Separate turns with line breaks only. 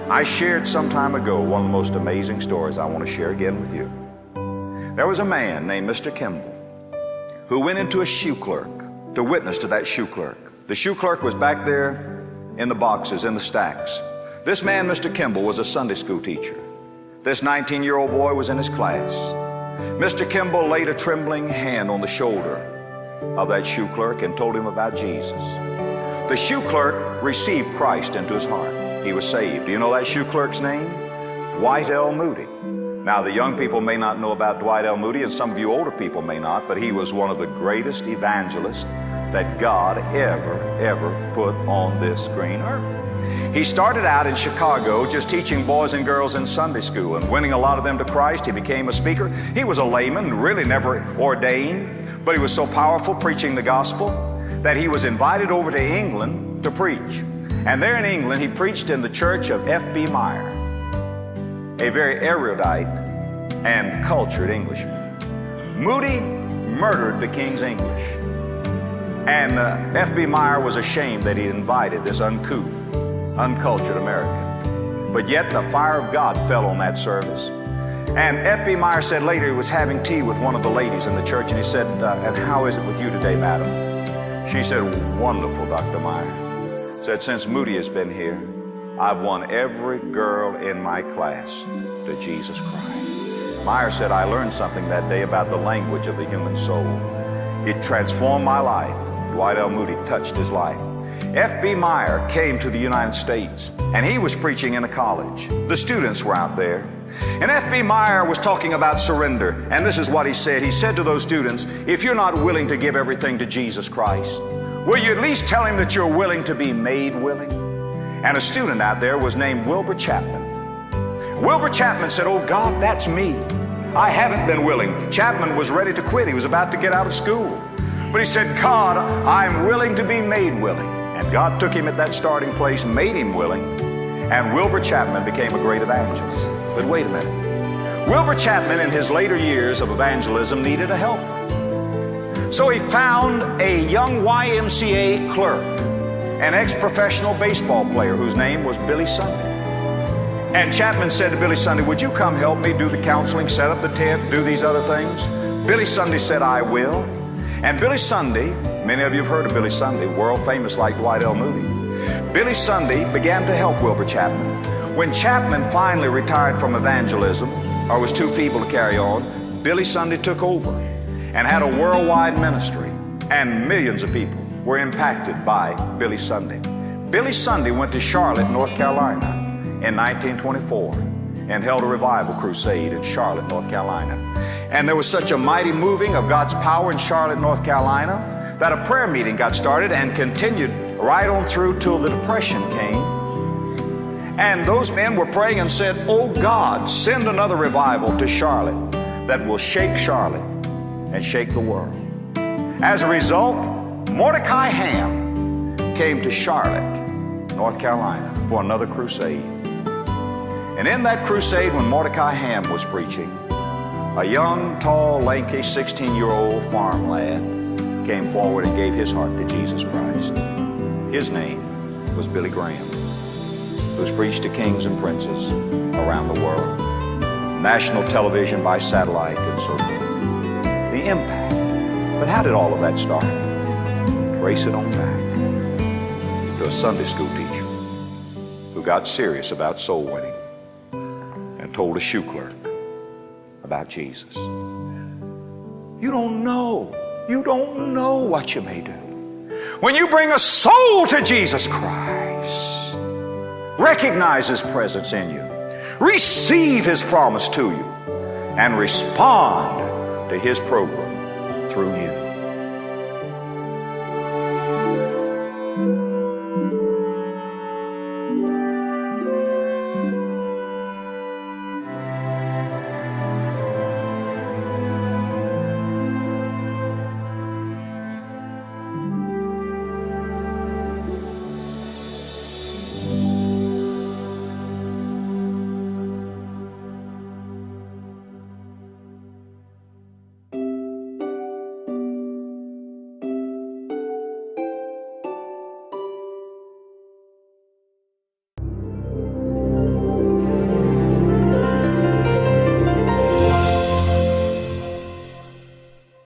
I shared some time ago one of the most amazing stories I want to share again with you. There was a man named Mr. Kimball who went into a shoe clerk to witness to that shoe clerk. The shoe clerk was back there in the boxes, in the stacks. This man, Mr. Kimball, was a Sunday school teacher. This 19-year-old boy was in his class. Mr. Kimball laid a trembling hand on the shoulder of that shoe clerk and told him about Jesus. The shoe clerk received Christ into his heart. He was saved. Do you know that shoe clerk's name? Dwight L. Moody. Now, the young people may not know about Dwight L. Moody, and some of you older people may not, but he was one of the greatest evangelists that God ever put on this green earth. He started out in Chicago just teaching boys and girls in Sunday school and winning a lot of them to Christ. He became a speaker. He was a layman, really never ordained, but he was so powerful preaching the gospel that he was invited over to England to preach. And there in England, he preached in the church of F.B. Meyer, a very erudite and cultured Englishman. Moody murdered the King's English. And F.B. Meyer was ashamed that he invited this uncouth, uncultured American. But yet the fire of God fell on that service. And F.B. Meyer said later he was having tea with one of the ladies in the church, and he said, and how is it with you today, madam? She said, wonderful, Dr. Meyer. Said, since Moody has been here, I've won every girl in my class to Jesus Christ. Meyer said, I learned something that day about the language of the human soul. It transformed my life. Dwight L. Moody touched his life. F.B. Meyer came to the United States, and he was preaching in a college. The students were out there. And F.B. Meyer was talking about surrender, and this is what he said. He said to those students, if you're not willing to give everything to Jesus Christ, will you at least tell him that you're willing to be made willing? And a student out there was named Wilbur Chapman. Wilbur Chapman said, oh God, that's me. I haven't been willing. Chapman was ready to quit. He was about to get out of school. But he said, God, I'm willing to be made willing. And God took him at that starting place, made him willing, and Wilbur Chapman became a great evangelist. But wait a minute. Wilbur Chapman in his later years of evangelism needed a helper. So he found a young YMCA clerk, an ex-professional baseball player whose name was Billy Sunday. And Chapman said to Billy Sunday, would you come help me do the counseling, set up the tent, do these other things? Billy Sunday said, I will. And Billy Sunday, many of you have heard of Billy Sunday, world famous like Dwight L. Moody. Billy Sunday began to help Wilbur Chapman. When Chapman finally retired from evangelism, or was too feeble to carry on, Billy Sunday took over and had a worldwide ministry, and millions of people were impacted by Billy Sunday. Billy Sunday went to Charlotte, North Carolina in 1924 and held a revival crusade in Charlotte, North Carolina. And there was such a mighty moving of God's power in Charlotte, North Carolina, that a prayer meeting got started and continued right on through till the Depression came. And those men were praying and said, oh God, send another revival to Charlotte that will shake Charlotte and shake the world. As a result, Mordecai Ham came to Charlotte, North Carolina for another crusade. And in that crusade, when Mordecai Ham was preaching, a young, tall, lanky, 16-year-old farm lad came forward and gave his heart to Jesus Christ. His name was Billy Graham, who's preached to kings and princes around the world, national television by satellite and so forth. The impact. But how did all of that start? Trace it on back to a Sunday school teacher who got serious about soul winning and told a shoe clerk about Jesus. You don't know what you may do when you bring a soul to Jesus Christ. Recognize his presence in you, receive his promise to you, and respond to his program through you.